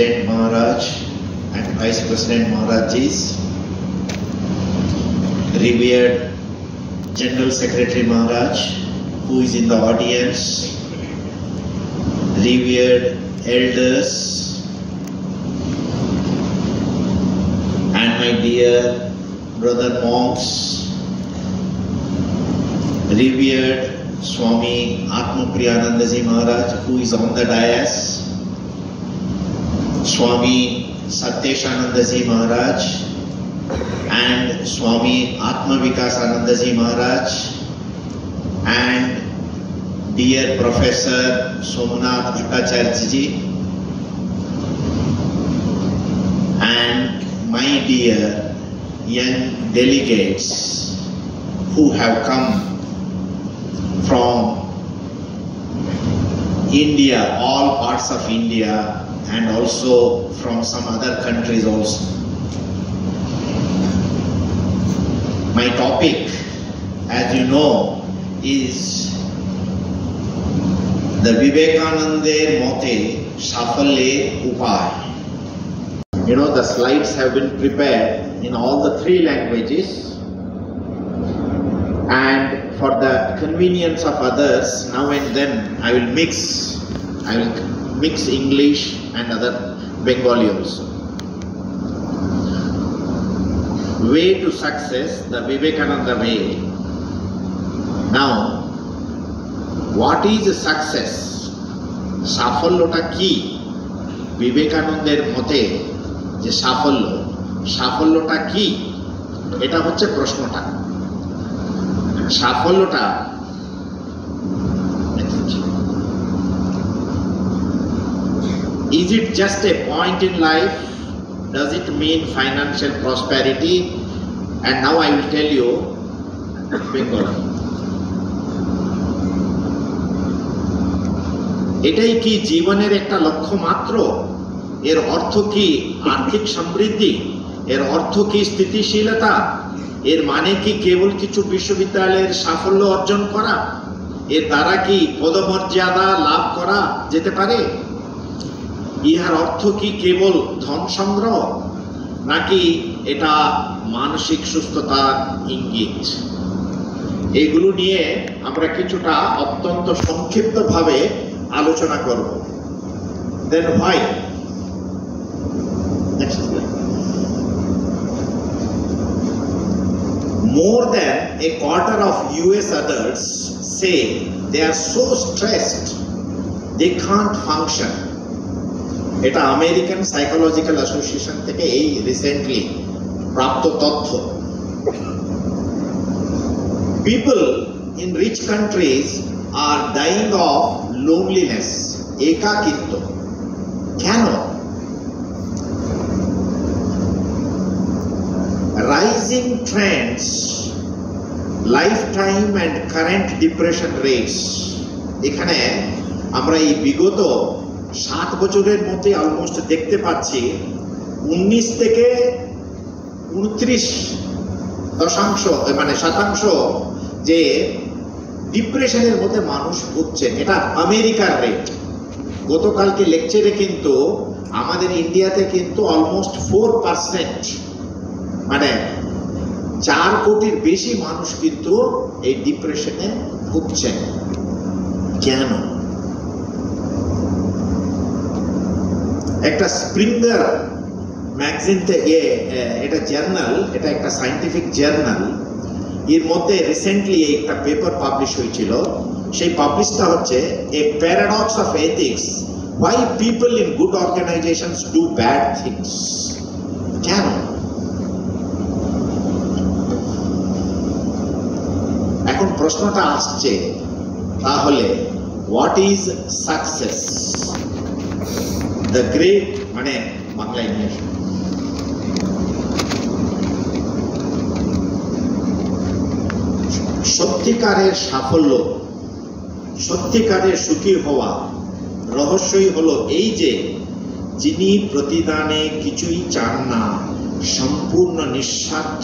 President Maharaj and Vice President Maharajis, revered General Secretary Maharaj, who is in the audience, revered elders, and my dear brother monks, revered Swami Atmapriyanandaji Maharaj, who is on the dais, Swami Satyeshanandaji Maharaj, and Swami Atmavikasanandaji Maharaj, and dear Professor Somnath Bhattacharya, and my dear young delegates who have come from India, all parts of India, and also from some other countries also. My topic, as you know, is the Vivekananda Mote Shafalye Upay. You know, the slides have been prepared in all the 3 languages, and for the convenience of others, now and then I will mix English and other Bengali also. Way to success, the Vivekananda way. Now, what is success? Safallota ki? Vivekananda's mote je safallota ki? Eta hocche prashnota. Safallota is it just a point in life? Does it mean financial prosperity? And now I will tell you Bengali. এটাই কি জীবনের একটা লক্ষ্য মাত্র? এর অর্থ কি আর্থিক সমৃদ্ধি? এর অর্থ কি স্থিতিশীলতা? এর মানে কি কেবল কিছু বিশ্ববিদ্যালয়ের সাফল্য অর্জন করা? এর দ্বারা কি পদমর্যাদা লাভ করা যেতে পারে? ইহার অর্থ কি কেবল ধন সংগ্রহ, নাকি এটা মানসিক সুস্থতার ইঙ্গিত? এগুলো নিয়ে আমরা কিছুটা অত্যন্ত সংক্ষিপ্তভাবে আলোচনা করব। Then why? Next slide. More than a quarter of US adults say they are so stressed they can't function. এটা আমেরিকান সাইকোলজিক্যাল অ্যাসোসিয়েশন থেকে এই রিসেন্টলি প্রাপ্ত তথ্য। People in rich countries are dying of loneliness, একাকিত্ব। কেন? Rising trends, lifetime and current depression rates। এখানে আমরা এই বিগত 7 বছরের মধ্যে অলমোস্ট দেখতে পাচ্ছি 19 থেকে 29% যে ডিপ্রেশনের মধ্যে মানুষ ভুগছেন। এটা আমেরিকার রেট। গতকালকে লেকচারে কিন্তু আমাদের ইন্ডিয়াতে কিন্তু অলমোস্ট 4%, মানে 4 কোটির বেশি মানুষ কিন্তু এই ডিপ্রেশনে ভুগছেন। কেন? একটা স্প্রিঙ্গার ম্যাগাজিন থেকে এটা জার্নাল, এটা একটা সায়েন্টিফিক জার্নাল, এর মধ্যে রিসেন্টলি একটা পেপার পাবলিশ হয়েছিল। সেই পাবলিশটা হচ্ছে a paradox of ethics, why people in good organisations do bad things. কেন? এখন প্রশ্নটা আসছে, তাহলে what is success? The great, মানে বাংলায় নিয়ে সত্যিকারের সাফল্য, সত্যিকারের সুখী হওয়া রহস্যই হলো এই যে যিনি প্রতিদানে কিছুই চান না, সম্পূর্ণ নিঃস্বার্থ,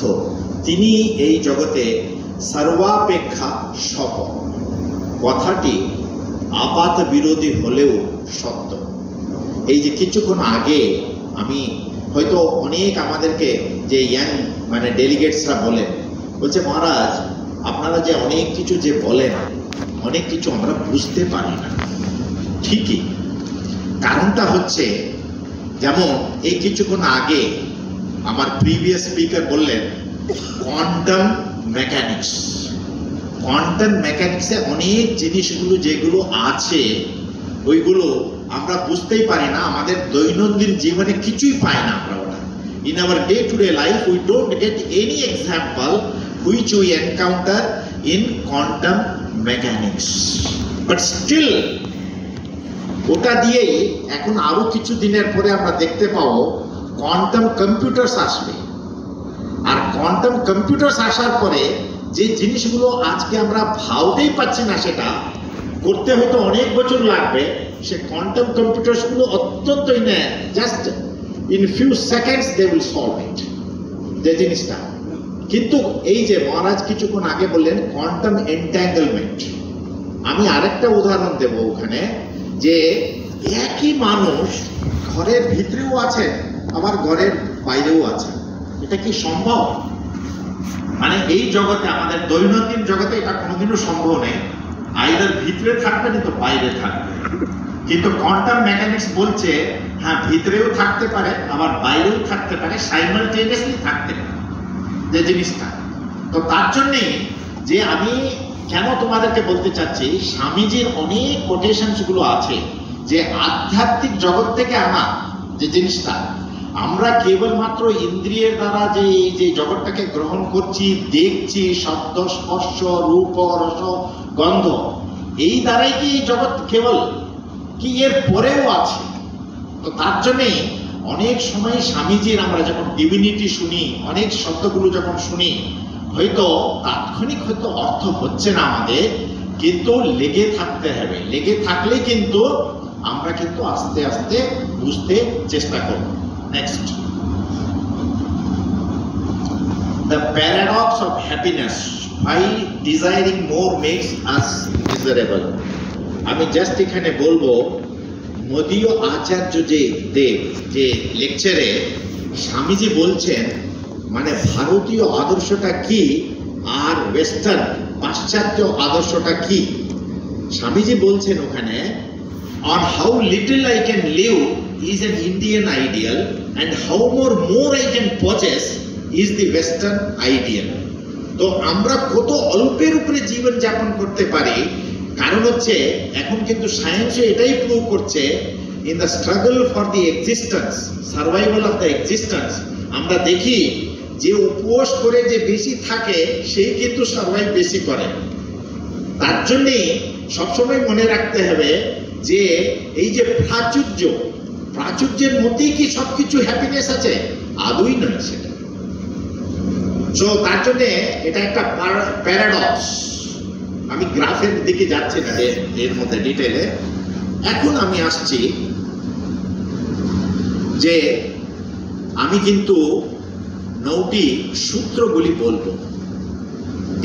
তিনি এই জগতে সর্বাপেক্ষা সফল। কথাটি আপাত বিরোধী হলেও সত্য। এই যে কিছুক্ষণ আগে আমি হয়তো অনেক আমাদেরকে যে ইয়াং মানে ডেলিগেটসরা বলছে মহারাজ আপনারা যে অনেক কিছু যে বলেন অনেক কিছু আমরা বুঝতে পারি না। ঠিকই, কারণটা হচ্ছে যেমন এই কিছুক্ষণ আগে আমার প্রিভিয়াস স্পিকার বললেন কোয়ান্টাম মেকানিক্স। কোয়ান্টাম মেকানিক্সে অনেক জিনিসগুলো যেগুলো আছে ওইগুলো আমরা বুঝতেই পারি না, আমাদের দৈনন্দিন জীবনে কিছুই পাই না আমরা ওটা। In our day to day life we don't get any example which we encounter in quantum mechanics. But still ওটা দিয়েই এখন আরো কিছু দিনের পরে আমরা দেখতে পাবো কোয়ান্টাম কম্পিউটার্স আসবে। আর কোয়ান্টাম কম্পিউটার্স আসার পরে যে জিনিসগুলো আজকে আমরা ভাবতেই পাচ্ছি না সেটা করতে হয়তো অনেক বছর লাগবে, সে কোয়ান্টাম কম্পিউটার্স গুলো অত্যন্ত just in few seconds they will solve it, যে জিনিসটা। কিন্তু এই যে মহারাজ কিছুক্ষণ আগে বললেন কোয়ান্টাম এন্ট্যাঙ্গলমেন্ট, আমি আরেকটা উদাহরণ দেব ওখানে, যে একই মানুষ ঘরের ভিতরেও আছে আবার ঘরের বাইরেও আছে। এটা কি সম্ভব? মানে এই জগতে, আমাদের দৈনন্দিন জগতে এটা কোনোদিনও সম্ভব নেই, আইদার ভিতরে থাকবে না তো বাইরে থাকবে। কিন্তু কোয়ান্টাম মেকানিক্স বলছে হ্যাঁ ভিতরেও থাকতে পারে আবার বাইরেও থাকতে পারে, সাইমালটেনিয়াসলি থাকতে পারে যে জিনিসটা। তো তার জন্যে যে আমি কেন তোমাদেরকে বলতে চাচ্ছি, স্বামীজির অনেক কোটেশনস গুলো আছে যে আধ্যাত্মিক জগৎ থেকে আনা যে জিনিসটা, আমরা কেবলমাত্র ইন্দ্রিয়ের দ্বারা যে এই যে জগৎটাকে গ্রহণ করছি, দেখছি, শব্দ, স্পর্শ, রূপ, রস, গন্ধ, এই দ্বারাই কি এই জগৎ কেবল, কি এর পরেও আছে? তো তার জন্যে অনেক সময় স্বামীজির আমরা যখন ডিভিনিটি শুনি, অনেক শব্দগুলো যখন শুনি, হয়তো তাৎক্ষণিক হয়তো অর্থ হচ্ছে না আমাদের, কিন্তু লেগে থাকতে হবে। লেগে থাকলে কিন্তু আমরা কিন্তু আস্তে আস্তে বুঝতে চেষ্টা করব। Next, the paradox of happiness, why desiring more makes us miserable। আমি জাস্ট এখানে বলবো মদীয় আচার্য যে দেব যে লেকচারে স্বামীজি বলছেন মানে ভারতীয় আদর্শটা কি আর ওয়েস্টার্ন পাশ্চাত্য আদর্শটা কি। স্বামীজি বলছেন ওখানে, on how little I can live is an Indian ideal and how more I can possess is the Western ideal। তো আমরা কত অল্পের উপরে জীবন যাপন করতে পারি, কারণ হচ্ছে এখন কিন্তু সায়েন্সে এটাই প্রুভ করছে, in the struggle for the existence, survival of the existence, আমরা দেখি যে উপোস করে যে বেশি থাকে সেই কিন্তু সার্ভাইভ বেশি করে। তার জন্যে সবসময় মনে রাখতে হবে যে এই যে প্রাচুর্যের মধ্যেই কি সবকিছু হ্যাপিনেস আছে? আদৌই নয় সেটা। সো তার জন্যে এটা একটা প্যারাডক্স। আমি গ্রাফের দিকে যাচ্ছি না এর মধ্যে ডিটেলে। এখন আমি আসছি যে আমি কিন্তু 9টি সূত্রগুলি বলবো।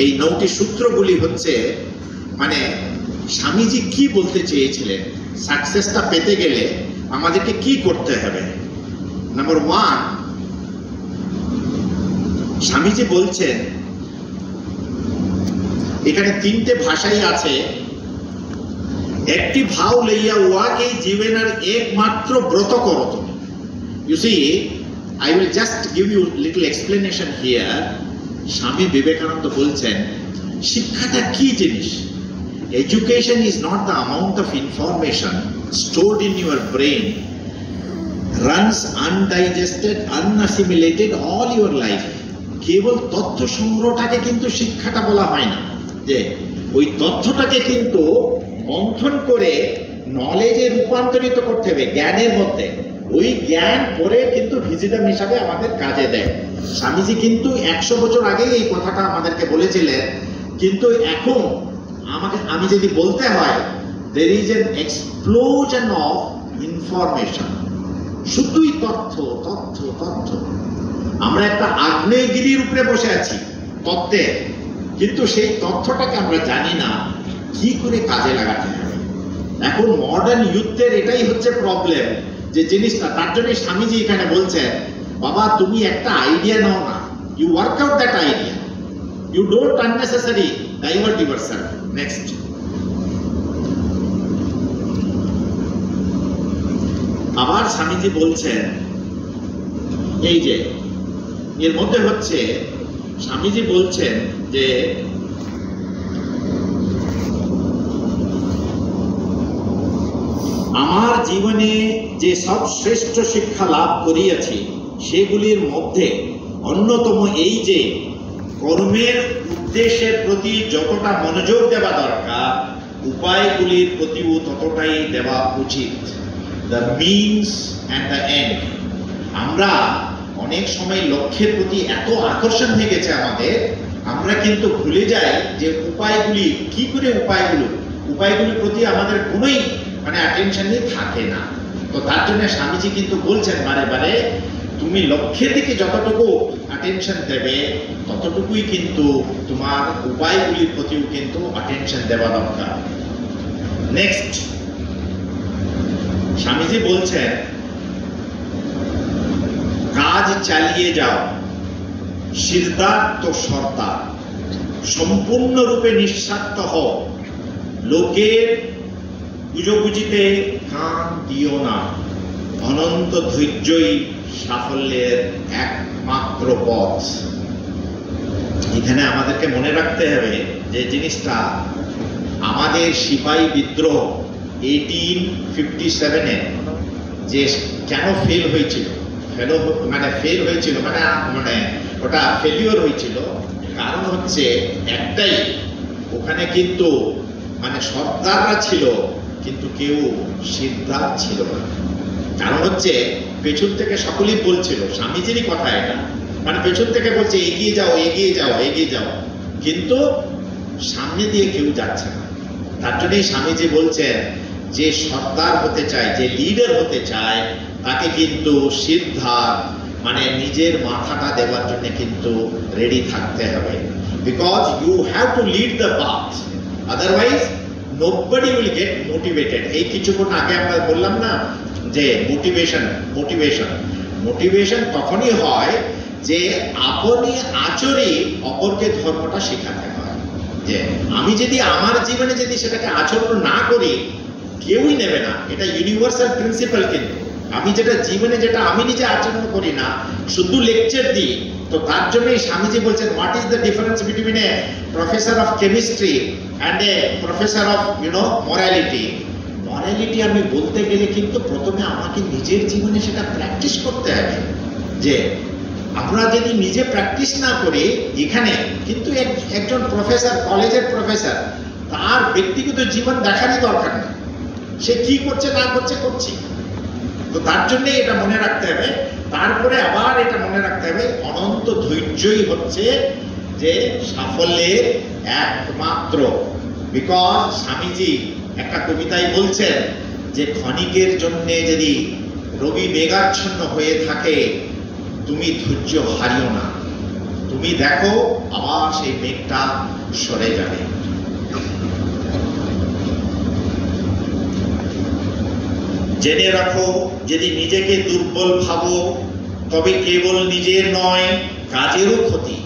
এই 9টি সূত্রগুলি হচ্ছে মানে স্বামীজি কি বলতে চেয়েছিলেন, সাকসেসটা পেতে গেলে আমাদেরকে কি করতে হবে। নাম্বার 1, স্বামীজি বলছেন, এখানে 3টে ভাষাই আছে, একটি ভাও লইয়া উহাকে জীবনের একমাত্র ব্রত করো তুমি। You see, I will just give you little explanation here. Swami Vivekananda বলছেন শিক্ষাটা কি জিনিস। Education is not the amount of information stored in your brain, runs undigested, unassimilated all your life। কেবল তথ্য সংগ্রহটাকে কিন্তু শিক্ষাটা বলা হয় না, যে ওই তথ্যটাকে কিন্তু মন্থন করে নলেজে রূপান্তরিত করতে হবে জ্ঞানের মধ্যে। ওই জ্ঞান পরে কিন্তু ভিজিটাম হিসাবে আমাদের কাজে দেয়। স্বামীজি কিন্তু 100 বছর আগে এই কথাটা আমাদেরকে বলেছিলেন, কিন্তু এখন আমি যদি বলতে হয়, there is an explosion of information, শুধুই তথ্য তথ্য তথ্য। আমরা একটা আগ্নেয়গিরির উপরে বসে আছি তথ্যে, কিন্তু সেই তথ্যটাকে আমরা জানি না কি করে কাজে লাগাতে হবে। এখন মডার্ন ইউথের এটাই হচ্ছে প্রবলেম, যে জিনিসটা, তার জন্য স্বামীজি এখানে বলছেন, বাবা তুমি একটা আইডিয়া নাও না, you work out that idea, you don't unnecessary divert yourself. Next, আবার স্বামীজি বলছেন, এই যে এর মধ্যে হচ্ছে স্বামীজি বলছেন যে আমার জীবনে যে সব শ্রেষ্ঠ শিক্ষা লাভ করিয়াছি সেগুলির মধ্যে অন্যতম এই যে কর্মের উদ্দেশ্যের প্রতি যতটা মনোযোগ দেওয়া দরকার, উপায়গুলির প্রতিও ততটাই দেওয়া উচিত। The means and the end. আমরা অনেক সময় লক্ষ্যের প্রতি এত আকর্ষণ হয়ে গেছে আমাদের, আমরা কিন্তু ভুলে যাই যে উপায়গুলি কি করে, উপায়গুলির প্রতি আমাদের কোনোই অ্যাটেনশনই থাকে না। তো তার জন্য স্বামীজি কিন্তু বলছেন বারে বারে, তুমি লক্ষ্যের দিকে যতটুকু অ্যাটেনশন দেবে ততটুকুই কিন্তু তোমার উপায়গুলির প্রতিও কিন্তু অ্যাটেনশন দেওয়া দরকার। নেক্সট, স্বামীজি বলছেন, কাজ চালিয়ে যাও, সিদ্ধার্থ সর্দার, সম্পূর্ণরূপে নিঃস্বার্থ হও, লোকের গুজগুজিতে কান দিও না, অনন্ত ধৈর্যই সাফল্যের একমাত্র পথ। এখানে আমাদেরকে মনে রাখতে হবে যে জিনিসটা, আমাদের সিপাহী বিদ্রোহ 1857-এ যে কেন ফেল হয়েছিল, ওটা ফেলিওর হয়েছিল, কারণ হচ্ছে একটাই, ওখানে কিন্তু সর্দাররা ছিল কিন্তু কেউ সিদ্ধার্থ ছিল না। কারণ হচ্ছে পেছন থেকে সকলেই বলছিল, স্বামীজিরই কথা এটা, পেছন থেকে বলছে এগিয়ে যাও এগিয়ে যাও এগিয়ে যাও, কিন্তু সামনে দিয়ে কেউ যাচ্ছে না। তার জন্যই স্বামীজি বলছেন, যে সর্দার হতে চায়, যে লিডার হতে চায়, তাকে কিন্তু সিদ্ধার্থ নিজের মাথাটা দেওয়ার জন্য কিন্তু রেডি থাকতে হবে। Because you have to lead the path, otherwise nobody will get motivated। এই কিছুক্ষণ আগে আমরা বললাম না যে মোটিভেশন তখনই হয় যে আপনি আচরে অপরকে ধর্মটা শেখাতে হয়। যে আমি যদি আমার জীবনে যদি সেটাকে আচরণ না করি, কেউই নেবে না। এটা ইউনিভার্সাল প্রিন্সিপাল। কিন্তু আমি যেটা জীবনে যেটা আমি নিজে আচরণ করি না, শুধু লেকচার দিই, তো তার জন্যই স্বামীজি বলছেন, what is the difference between a professor of chemistry and a professor of morality. Morality আমি বলতে গেলে কিন্তু প্রথমে আমাকে নিজের জীবনে সেটা প্র্যাকটিস করতে হবে। যে আমরা যদি নিজে প্র্যাকটিস না করি, এখানে কিন্তু একজন প্রফেসর, কলেজের প্রফেসর, তার ব্যক্তিগত জীবন দেখারই দরকার নেই, সে কি করছে না করছে করছি। তো তার জন্য এটা মনে রাখতে হবে। তারপরে আবার এটা মনে রাখতে হবে, অনন্ত ধৈর্যই হচ্ছে যে সাফল্যের একমাত্র। বিকজ স্বামীজি একটা কবিতায় বলছেন যে ক্ষণিকের জন্য যদি রবি মেঘাচ্ছন্ন হয়ে থাকে, তুমি ধৈর্য হারিও না, তুমি দেখো আবার সেই মেঘটা সরে যাবে। জেনে রাখো, যদি নিজেকে দুর্বল ভাবো তবে কেবল নিজের নয়, কাজেরও ক্ষতি।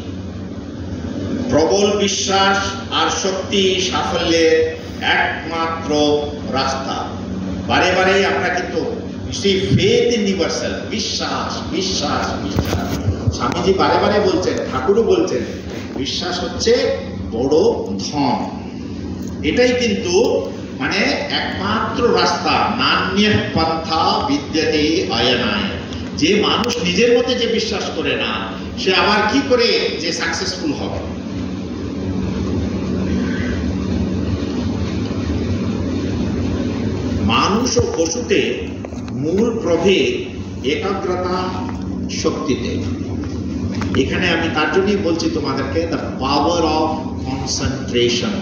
প্রবল বিশ্বাস আর শক্তি সাফল্যের একমাত্র রাস্তা। বারে বারে আমরা কিন্তু সেই ফেথ ইউনিভার্সাল, বিশ্বাস বিশ্বাস বিশ্বাস, স্বামীজি বারে বারে বলছেন, ঠাকুরও বলছেন, বিশ্বাস হচ্ছে বড় ধন। এটাই কিন্তু একমাত্র রাস্তা। নান্য পন্থা বিদ্যতে অয়নায়। যে মানুষ নিজের মধ্যে যে বিশ্বাস করে না, সে আবার কি করে যে সাকসেসফুল হবে? মানুষ ও পশুতে মূল প্রভেদ একাগ্রতা শক্তিতে। এখানে আমি তার জন্যই বলছি তোমাদেরকে, the power of concentration.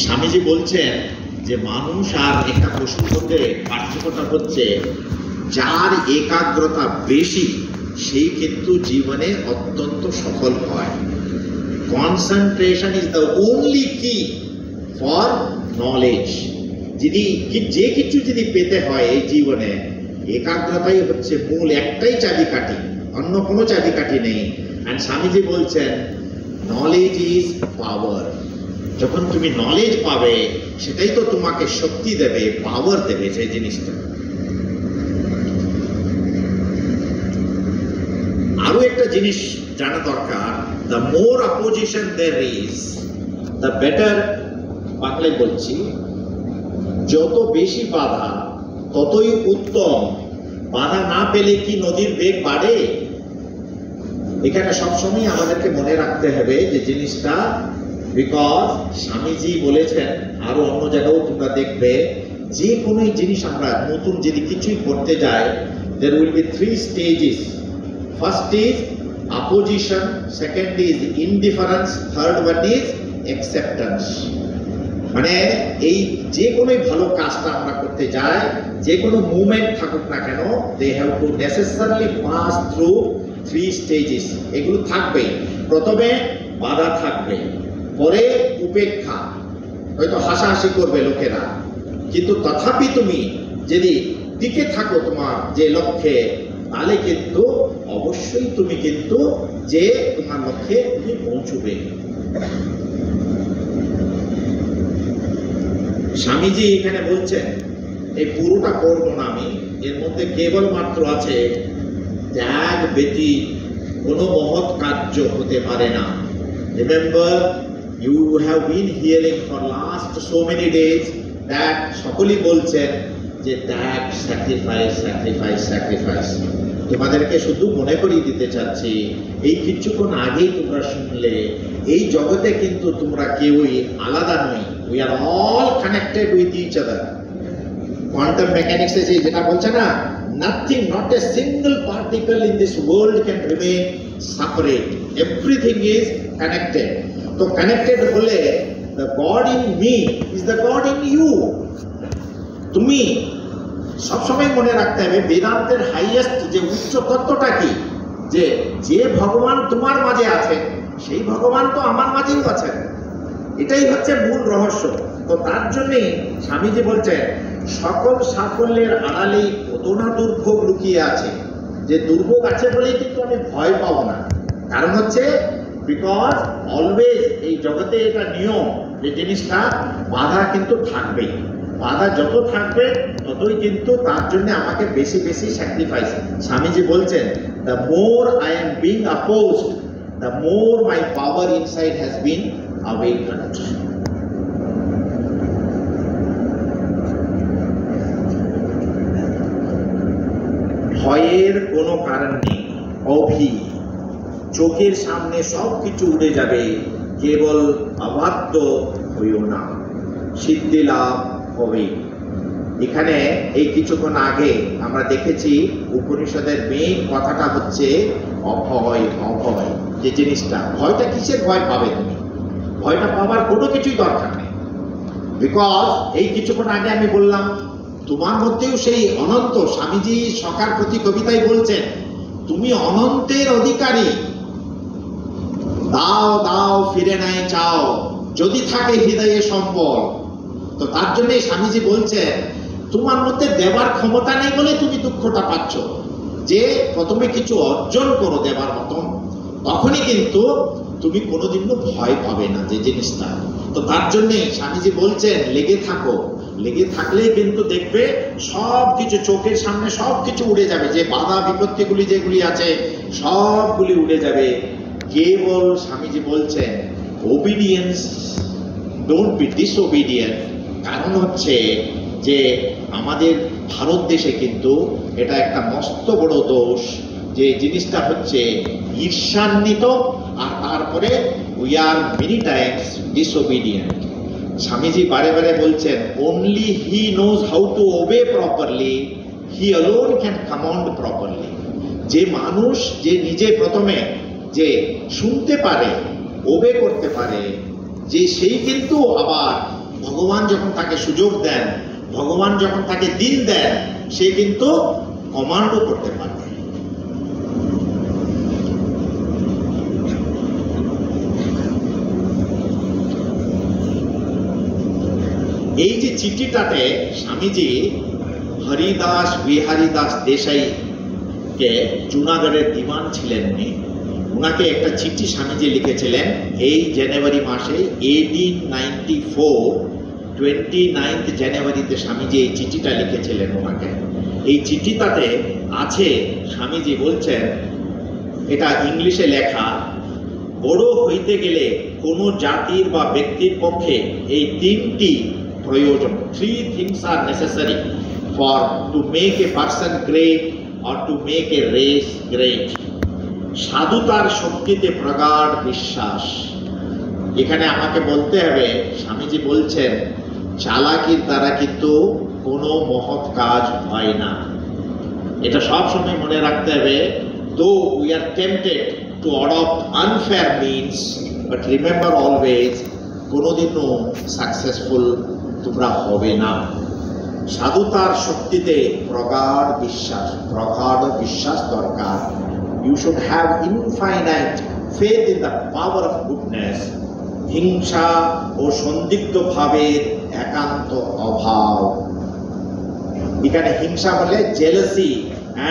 Swamiji বলছেন যে মানুষ আর একটা পশুর মধ্যে পার্থক্যটা হচ্ছে, যার একাগ্রতা বেশি সেই কিন্তু জীবনে অত্যন্ত সফল হয়। কনসেন্ট্রেশন ইজ দ্য ওনলি কি ফর নলেজ। যদি যে কিছু যদি পেতে হয় এই জীবনে, একাগ্রতাই হচ্ছে মূল একটাই চাবিকাঠি, অন্য কোনো চাবিকাঠি নেই। এন্ড স্বামীজি বলছেন নলেজ ইজ পাওয়ার। যখন তুমি নলেজ পাবে সেটাই তো তোমাকে শক্তি দেবে, পাওয়ার দেবে সেই জিনিসটা। আরো একটা জিনিস জানা দরকার, the more opposition there is the better. বাংলায় বলছি, যত বেশি বাধা ততই উত্তম। বাধা না পেলে কি নদীর বেগ বাড়ে? এখানে সবসময় আমাদেরকে মনে রাখতে হবে যে জিনিসটা, বিকজ স্বামীজি বলেছেন, আরো অন্য জায়গাও তোমরা দেখবে, যে কোনো জিনিস আমরা নতুন যদি কিছুই করতে যাই, there will be 3 stages. First is opposition, second is indifference, third one is acceptance. মানে এই যে কোনো ভালো কাজটা আমরা করতে যাই, যে কোনো মুভমেন্ট থাকুক না কেন, they have to necessarily pass through 3 stages. এগুলো থাকবে। প্রথমে বাধা থাকবে, পরে উপেক্ষা, হয়তো হাসাহাসি করবে লোকেরা, কিন্তু তথাপি তুমি যদি টিকে থাকো তোমার যে লক্ষ্যে, তাহলে কিন্তু অবশ্যই তুমি কিন্তু যে তোমার লক্ষ্যে তুমি পৌঁছবে। স্বামীজি এখানে বলছেন, এই পুরোটা করবো না আমি, এর মধ্যে কেবলমাত্র আছে ত্যাগ ব্যতীত কোনো মহৎ কার্য হতে পারে না। Remember, you have been hearing for last so many days that সকলেই বলছেন যে ত্যাগ, স্যাক্রিফাইস, স্যাক্রিফাইস, স্যাক্রিফাইস। তোমাদেরকে শুধু মনে করিয়ে দিতে চাচ্ছি, এই কিছুক্ষণ আগেই তোমরা শুনলে, এই জগতে কিন্তু তোমরা কেউই আলাদা নই। we are all connected with each other. Quantum মেকানিক্সে যেটা বলছে না, nothing, not a single particle in this world can remain separate. Everything is connected. তো কানেক্টেড হলে the God in me is the God in you. তুমি সবসময় মনে রাখতে হবে, বেদান্তের হাইয়েস্ট যে উচ্চ তত্ত্বটা কি, যে যে ভগবান তোমার মাঝে আছে সেই ভগবান তো আমার মাঝেও আছেন। এটাই হচ্ছে মূল রহস্য। তো তার জন্যই স্বামীজি বলছেন, সকল সাফল্যের আড়ালেই কত না দুর্ভোগ লুকিয়ে আছে। যে দুর্ভোগ আছে বলেই কিন্তু আমি ভয় পাবো না। কারণ হচ্ছে বিকজ অলওয়েজ এই জগতে এটা নিয়ম, যে জিনিসটা বাধা কিন্তু থাকবেই। বাধা যত থাকবে ততই কিন্তু তার জন্য আমাকে বেশি বেশি স্যাক্রিফাইস। স্বামীজি বলছেন, the more I am being opposed, the more my power inside has been awakened. ভয়ের কোনো কারণ নেই। অভি, চোখের সামনে সবকিছু উড়ে যাবে, কেবল অবাধ্য হইও না, সিদ্ধি লাভ হবে। এখানে এই কিছুক্ষণ আগে আমরা দেখেছি উপনিষদের মেইন কথাটা হচ্ছে অভয়। অভয় যে জিনিসটা, ভয়টা কিসের ভয় পাবে তুমি? ভয়টা পাবার কোনো কিছুই দরকার নেই। বিকজ এই কিছুক্ষণ আগে আমি বললাম, তোমার মধ্যেও সেই অনন্ত, স্বামীজি সকার প্রতি কবিতায় বলছেন, তুমি অনন্তের অধিকারী। দাও দাও ফিরে নাই চাও, যদি থাকে হৃদয়ে সম্বল। তো তার জন্যই স্বামীজি বলছেন, তোমার মধ্যে দেবার ক্ষমতা নেই বলে তুমি দুঃখটা পাচ্ছ। যে প্রথমে কিছু অর্জন করো দেবার মতন, তখনই কিন্তু তুমি কোনোদিনও ভয় পাবে না যে জিনিসটা। তো তার জন্যে স্বামীজি বলছেন, লেগে থাকো। লেগে থাকলেই কিন্তু দেখবে সব কিছু চোখের সামনে সব কিছু উড়ে যাবে, যে বাধা বিপত্তিগুলি যেগুলি আছে সবগুলি উড়ে যাবে। কেবল স্বামীজি বলছেন, ওবিডিয়েন্স, ডোন্ট বি ডিসওবিডিয়েন্ট। কারণ হচ্ছে যে আমাদের ভারত দেশে কিন্তু এটা একটা মস্ত বড় দোষ, যে জিনিসটা হচ্ছে ঈর্ষান্বিত, আর তারপরে we are many times disobedient. Swamiji বারে বারে বলছেন, only he knows how to obey properly, he alone can command properly. যে মানুষ যে নিজে প্রথমে যে শুনতে পারে, ওবে করতে পারে, যে সেই কিন্তু আবার ভগবান যখন তাকে সুযোগ দেন, ভগবান যখন তাকে দিন দেন, সে কিন্তু কমান্ডও করতে পারে। এই যে চিঠিটাতে স্বামীজি হরিদাস বিহারী দাস দেশাই কে জুনাগড়ের দিওয়ান ছিলেন উনি, উনাকে একটা চিঠি স্বামীজি লিখেছিলেন এই জানুয়ারি মাসে 1894, 29 জানুয়ারিতে স্বামীজি এই চিঠিটা লিখেছিলেন ওনাকে। এই চিঠিটাতে আছে, স্বামীজি বলছেন, এটা ইংলিশে লেখা, বড় হইতে গেলে কোনো জাতির বা ব্যক্তির পক্ষে এই তিনটি প্রয়োজন, 3 things are necessary for to make a person great or to make a race great. সাধুতার শক্তিতে প্রগাঢ় বিশ্বাস। এখানে আমাকে বলতে হবে, স্বামীজি বলছেন চালাকির দ্বারা কিন্তু কোনো মহৎ কাজ হয় না। এটা সব সময় মনে রাখতে হবে। Though we are tempted to adopt unfair means, but remember always, কোনোদিনও সাকসেসফুল তোমরা হবে না। সাধুতার শক্তিতে প্রগাঢ় বিশ্বাস দরকার। You should have infinite faith in the power of goodness. হিংসা ও সন্দিগ্ধ ভাবের একান্ত অভাব। এখানে হিংসা বলে jealousy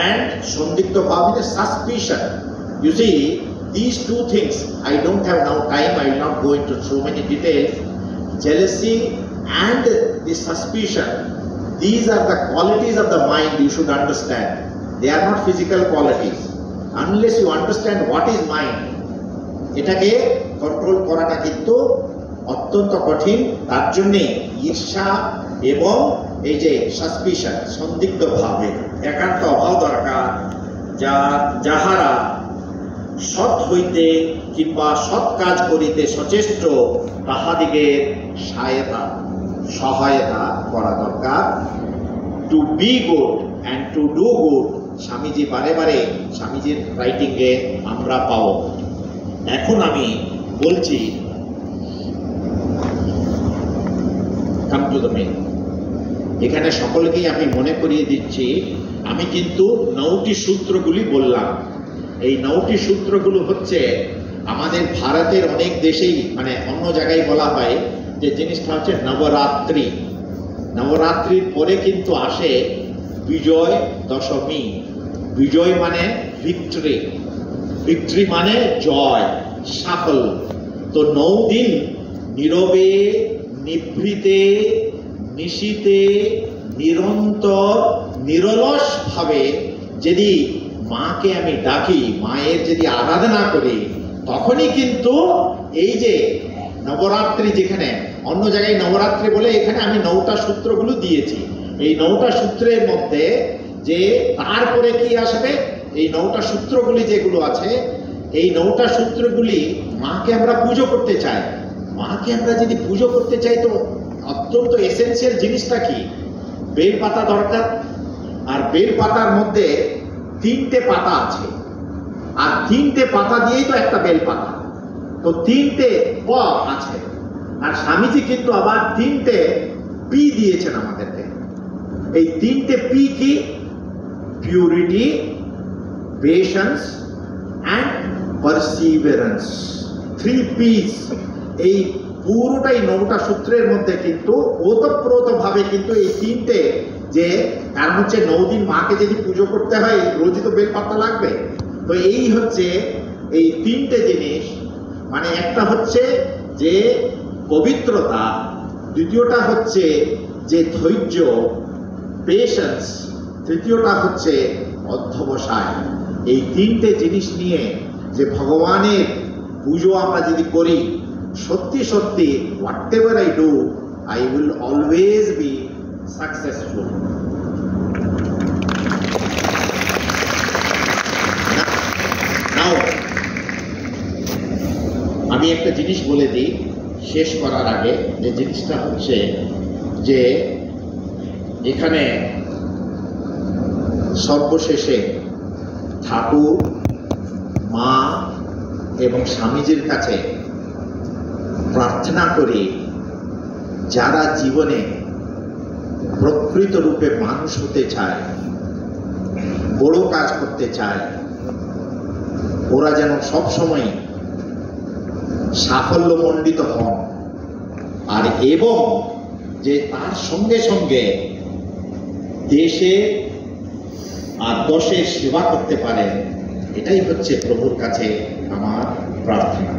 and সন্দিগ্ধ ভাব is suspicion. You see, these two things, I don't have now time, I will not go into so many details. Jealousy and the suspicion, these are the qualities of the mind you should understand. They are not physical qualities. Unless you understand what is mind, এটাকে control করাটা কিন্তু অত্যন্ত কঠিন। তার জন্যে ঈর্ষা এবং এই যে সাসপিশন, সন্দিগ্ধ ভাবে একান্ত অভাব দরকার। যাহারা সৎ হইতে কিংবা সৎ কাজ করিতে সচেষ্ট, তাহাদিগের সহায়তা করা দরকার। To be good and to do good, Swamiji বারে বারে স্বামীজির রাইটিংয়ে আমরা পাও। এখন আমি বলছি, কাম টু দ্য মেইন। এখানে সকলকেই আমি মনে করিয়ে দিচ্ছি, আমি কিন্তু 9টি সূত্রগুলি বললাম। এই 9টি সূত্রগুলো হচ্ছে আমাদের ভারতের অনেক দেশেই, মানে অন্য জায়গায় বলা হয় যে জিনিসটা হচ্ছে নবরাত্রি। নবরাত্রির পরে কিন্তু আসে বিজয় দশমী। বিজয় মানে ভিক্টরি, ভিক্টরি মানে জয়, সাফল্য। তো 9 দিন নীরবে, নিভৃতে, নিশীতে, নিরন্তর, নিরলস ভাবে যদি মাকে আমি ডাকি, মায়ের যদি আরাধনা করি, তখনই কিন্তু এই যে নবরাত্রি, যেখানে অন্য জায়গায় নবরাত্রি বলে, এখানে আমি 9টা সূত্রগুলো দিয়েছি। এই 9টা সূত্রের মধ্যে যে তারপরে কি আসবে, এই 9টা সূত্রগুলি যেগুলো আছে, এই 9টা সূত্রগুলি মাকে আমরা পুজো করতে চাই। মাকে আমরা যদি পুজো করতে চাই, তো অত্যন্ত এসেন্সিয়াল জিনিসটা কি? বেল পাতা দরকার। আর বেল পাতার মধ্যে 3টে পাতা আছে, আর 3টে পাতা দিয়েই তো একটা বেল পাতা। তো 3টে প আছে, আর স্বামীজি কিন্তু আবার 3টে পি দিয়েছেন আমাদেরকে। এই 3টে পি কি? Purity, patience and Perseverance. 3 P's। এই পুরোটাই 9টা সূত্রের মধ্যে কিন্তু ওতপ্রোত ভাবে কিন্তু এই 3টে, যে কারণ হচ্ছে 9 দিন মাকে যদি পুজো করতে হয়, রোজই তো বেলপাতা লাগবে। তো এই হচ্ছে এই 3টে জিনিস। মানে একটা হচ্ছে যে পবিত্রতা, দ্বিতীয়টা হচ্ছে যে ধৈর্য, পেশেন্স, তৃতীয়টা হচ্ছে অধ্যবসায়। এই 3টে জিনিস নিয়ে যে ভগবানের পুজো আমরা যদি করি, সত্যি সত্যি whatever I do, I will always be successful. Now, আমি একটা জিনিস বলে দিই শেষ করার আগে, যে জিনিসটা হচ্ছে যে এখানে সর্বশেষে ঠাকুর, মা এবং স্বামীজির কাছে প্রার্থনা করি, যারা জীবনে প্রকৃত রূপে মানুষ হতে চায়, বড় কাজ করতে চায়, ওরা যেন সবসময় সাফল্যমণ্ডিত হন। আর এবং যে তার সঙ্গে সঙ্গে দেশে আর দশের সেবা করতে পারেন, এটাই হচ্ছে প্রভুর কাছে আমার প্রার্থনা।